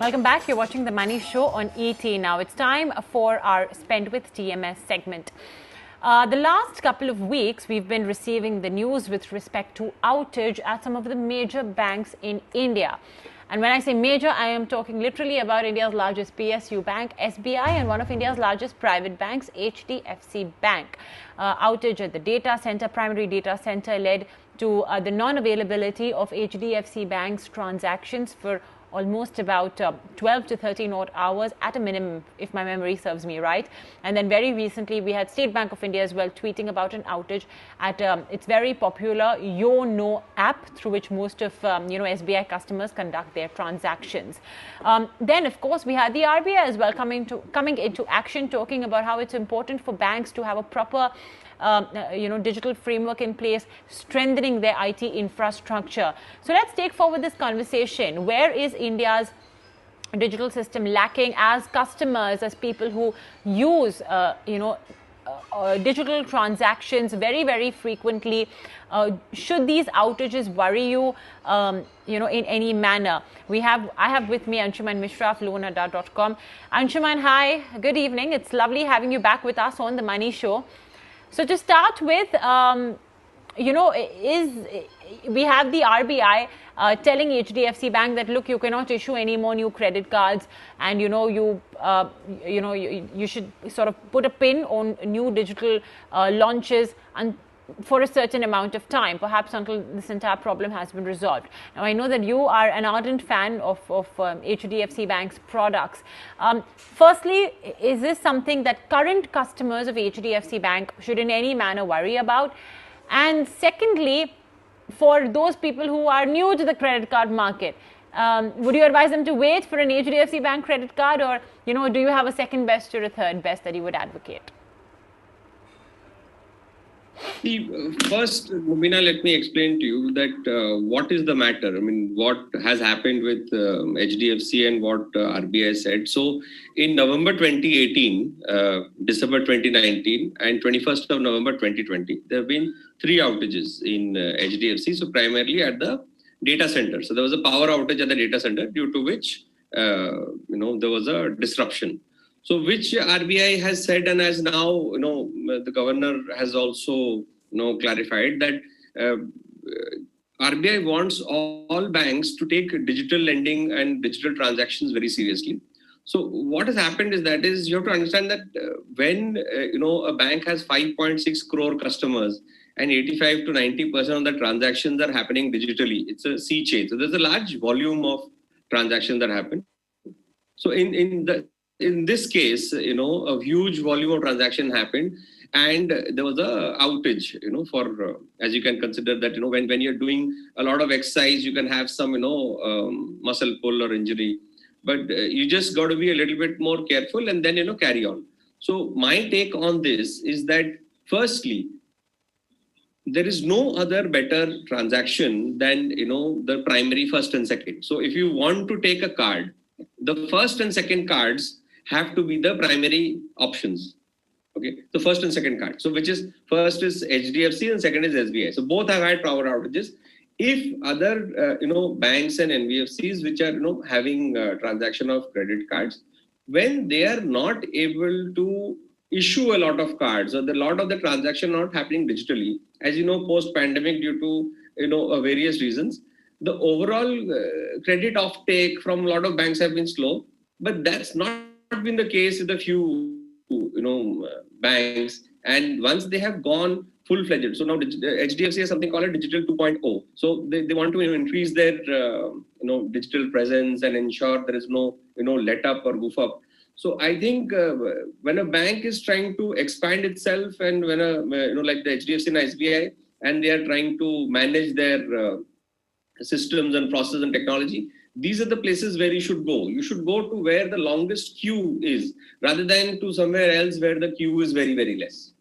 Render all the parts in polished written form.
Welcome back. You're watching The Money Show on ET. Now it's time for our Spend with TMS segment. The last couple of weeks, we've been receiving the news with respect to outage at some of the major banks in India. And when I say major, I am talking literally about India's largest PSU bank, SBI, and one of India's largest private banks, HDFC Bank. Outage at the data center, primary data center, led to the non-availability of HDFC Bank's transactions for almost about 12 to 13 odd hours at a minimum, if my memory serves me right. And then very recently, we had State Bank of India as well tweeting about an outage at its very popular YONO app, through which most of SBI customers conduct their transactions. Then, of course, we had the RBI as well coming into action, talking about how it's important for banks to have a proper digital framework in place, strengthening their IT infrastructure. So let's take forward this conversation. Where is India's digital system lacking as customers, as people who use, digital transactions very, very frequently? Should these outages worry you, in any manner? I have with me Ayushman Mishra of Adda.com. Ayushman, hi, good evening. It's lovely having you back with us on The Money Show. So to start with, we have the RBI telling HDFC Bank that, look, you cannot issue any more new credit cards, and you should sort of put a pin on new digital launches and for a certain amount of time, perhaps until this entire problem has been resolved. Now, I know that you are an ardent fan of HDFC Bank's products. Firstly, is this something that current customers of HDFC Bank should in any manner worry about? And secondly, for those people who are new to the credit card market, would you advise them to wait for an HDFC Bank credit card, or do you have a second best or a third best that you would advocate? See, first, Mubina, let me explain to you that what is the matter. I mean, what has happened with HDFC and what RBI said. So, in November 2018, December 2019, and 21st of November 2020, there have been 3 outages in HDFC. So, primarily at the data center. So, there was a power outage at the data center, due to which there was a disruption. So, which RBI has said, and as now, the governor has also, clarified that RBI wants all banks to take digital lending and digital transactions very seriously. So, what has happened is you have to understand that when, a bank has 5.6 crore customers and 85 to 90% of the transactions are happening digitally, it's a sea change. So, there's a large volume of transactions that happen. So, in this case, a huge volume of transaction happened, and there was a outage, for, as you can consider that, when you're doing a lot of exercise, you can have some, muscle pull or injury, but you just got to be a little bit more careful and then, carry on. So my take on this is that, firstly, there is no other better transaction than, the primary first and second. So if you want to take a card, the first and second cards have to be the primary options. Okay, the first and second card. So which is, first is HDFC and second is SBI. So both have had power outages. If other, banks and NBFCs which are, having transaction of credit cards, when they are not able to issue a lot of cards, or a lot of the transaction not happening digitally, as post-pandemic, due to, various reasons, the overall credit offtake from a lot of banks have been slow, but that's not been the case with a few, banks. And once they have gone full-fledged, so now HDFC has something called a digital 2.0. So they want to increase their, digital presence and ensure there is no, let up or goof up. So I think when a bank is trying to expand itself, and when like the HDFC and SBI, and they are trying to manage their systems and process and technology, these are the places where you should go. You should go to where the longest queue is, rather than to somewhere else where the queue is very, very less.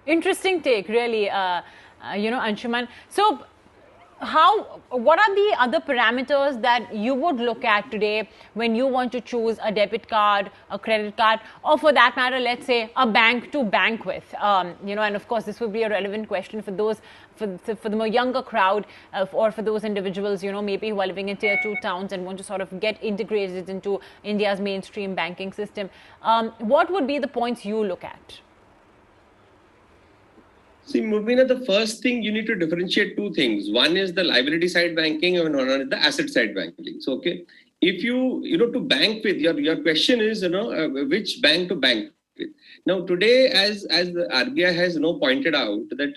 Interesting take, really, Anshuman. So, what are the other parameters that you would look at today when you want to choose a debit card, a credit card, or for that matter, let's say a bank to bank with? And of course, this would be a relevant question for those, for the more younger crowd, or for those individuals, maybe who are living in tier 2 towns and want to sort of get integrated into India's mainstream banking system. What would be the points you look at? See, Mubina, the first thing you need to differentiate two things. One is the liability side banking and another is the asset side banking. So, okay, if you to bank with, your question is, which bank to bank with. Now, today, as the RBI has, pointed out that,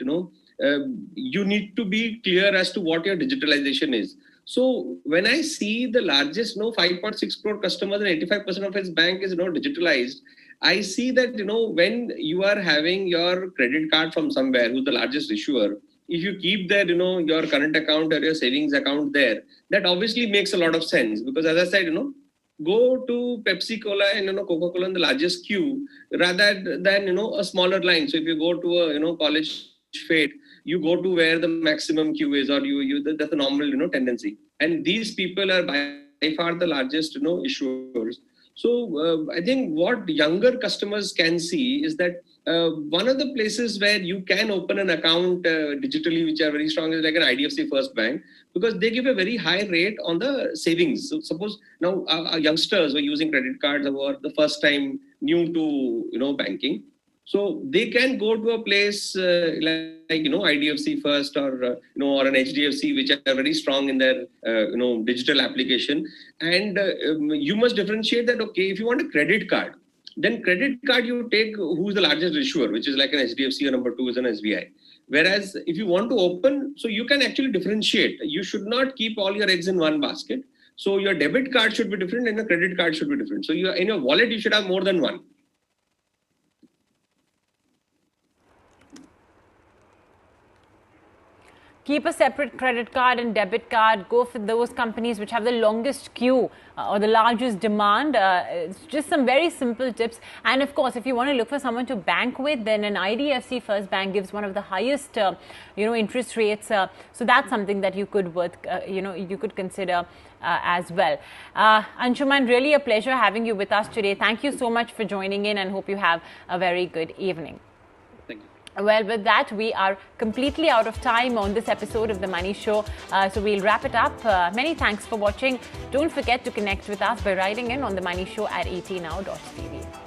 you need to be clear as to what your digitalization is. So when I see the largest, 5.6 crore customers and 85% of his bank is, digitalized, I see that, when you are having your credit card from somewhere, who's the largest issuer, if you keep there, your current account or your savings account there, that obviously makes a lot of sense. Because as I said, go to Pepsi Cola and, Coca-Cola in the largest queue rather than, a smaller line. So if you go to a, college fete, you go to where the maximum queue is, or that's a normal, tendency. And these people are by far the largest, issuers. So I think what younger customers can see is that one of the places where you can open an account digitally, which are very strong, is like an IDFC First Bank, because they give a very high rate on the savings. So suppose now our youngsters were using credit cards or the first time new to banking. So they can go to a place like IDFC First or or an HDFC, which are very strong in their digital application. And you must differentiate that. Okay, if you want a credit card, then credit card you take who's the largest issuer, which is like an HDFC, or number 2 is an SBI. Whereas if you want to open, so you can actually differentiate. You should not keep all your eggs in one basket. So your debit card should be different and your credit card should be different. So in your wallet you should have more than one. Keep a separate credit card and debit card. Go for those companies which have the longest queue or the largest demand. It's just some very simple tips. And of course, if you want to look for someone to bank with, then an IDFC First Bank gives one of the highest, interest rates. So that's something that you could you could consider as well. Ayushman, really a pleasure having you with us today. Thank you so much for joining in, and hope you have a very good evening. Well, with that, we are completely out of time on this episode of The Money Show. So we'll wrap it up. Many thanks for watching. Don't forget to connect with us by writing in on The Money Show at etnow.tv.